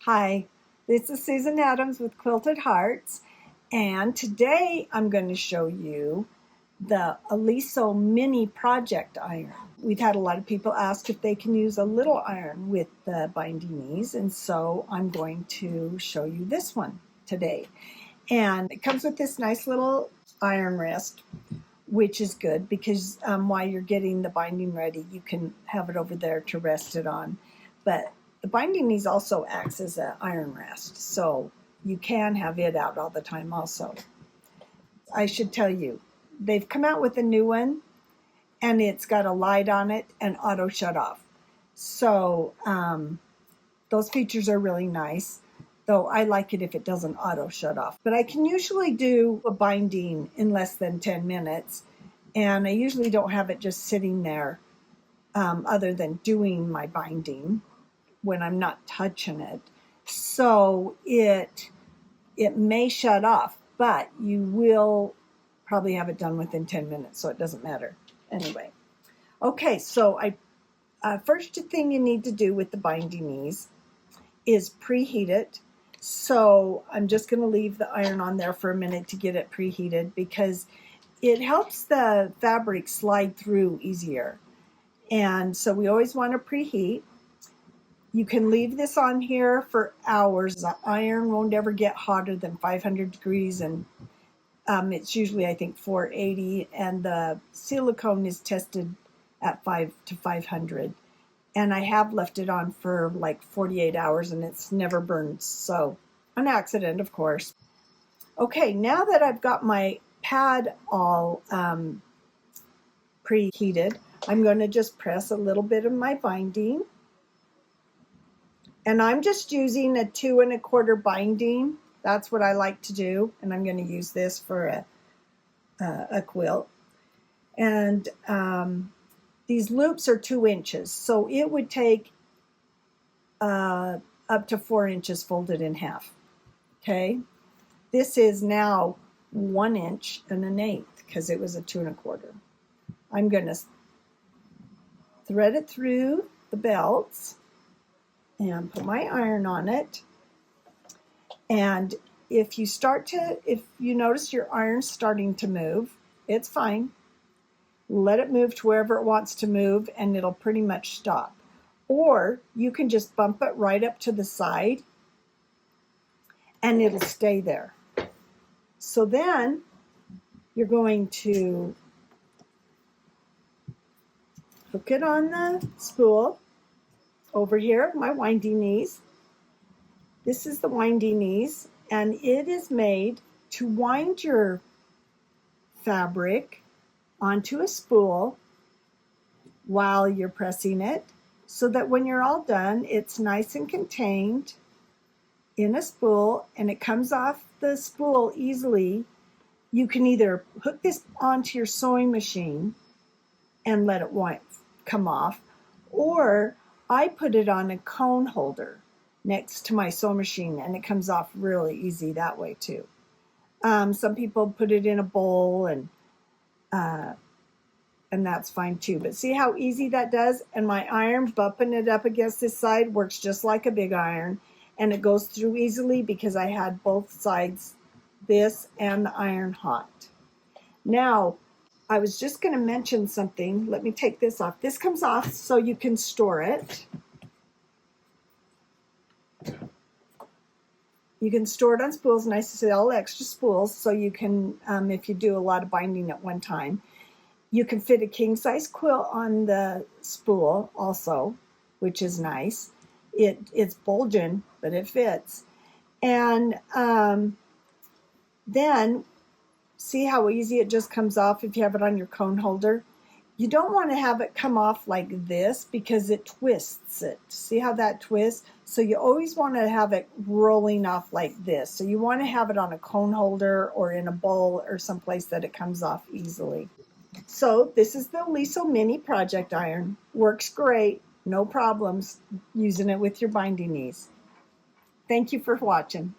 Hi, this is Susan Adams with Quilted Hearts, and today I'm going to show you the Oliso Mini Project Iron. We've had a lot of people ask if they can use a little iron with the Binding Eaze, and so I'm going to show you this one today. And it comes with this nice little iron rest, which is good because while you're getting the binding ready, you can have it over there to rest it on. But the Binding Eaze also acts as an iron rest, so you can have it out all the time also. I should tell you, they've come out with a new one, and it's got a light on it and auto shut off. So those features are really nice, though I like it if it doesn't auto shut off. But I can usually do a binding in less than 10 minutes, and I usually don't have it just sitting there other than doing my binding when I'm not touching it. So it may shut off, but you will probably have it done within 10 minutes, so it doesn't matter. Anyway, okay, so first thing you need to do with the Binding Eaze is preheat it. So I'm just going to leave the iron on there for a minute to get it preheated because it helps the fabric slide through easier. And so we always want to preheat. You can leave this on here for hours. The iron won't ever get hotter than 500 degrees, and it's usually, I think, 480, and the silicone is tested at 500. And I have left it on for like 48 hours, and it's never burned, so an accident, of course. Okay, now that I've got my pad all preheated, I'm going to just press a little bit of my binding. And I'm just using a 2 1/4 binding. That's what I like to do. And I'm going to use this for a quilt. And these loops are 2 inches. So it would take up to 4 inches folded in half. Okay. This is now 1 inch and 1/8 because it was a 2 1/4. I'm going to thread it through the belts and put my iron on it. And if you notice your iron's starting to move, it's fine. Let it move to wherever it wants to move and it'll pretty much stop. Or you can just bump it right up to the side and it'll stay there. So then you're going to hook it on the spool. Over here, my Winding Eaze. This is the Winding Eaze, and it is made to wind your fabric onto a spool while you're pressing it, so that when you're all done, it's nice and contained in a spool, and it comes off the spool easily. You can either hook this onto your sewing machine and let it come off, or I put it on a cone holder next to my sewing machine, and it comes off really easy that way too. Some people put it in a bowl, and that's fine too. But see how easy that does? And my iron, bumping it up against this side, works just like a big iron, and it goes through easily because I had both sides, this and the iron, hot. Now, I was just going to mention something. Let me take this off. This comes off so you can store it. You can store it on spools. Nice to see all the extra spools, so you can, if you do a lot of binding at one time, you can fit a king-size quilt on the spool also, which is nice. It's bulging, but it fits. And then see how easy it just comes off if you have it on your cone holder? You don't want to have it come off like this because it twists it. See how that twists? So you always want to have it rolling off like this. So you want to have it on a cone holder or in a bowl or someplace that it comes off easily. So this is the Oliso Mini Project Iron. Works great. No problems using it with your Binding Eaze. Thank you for watching.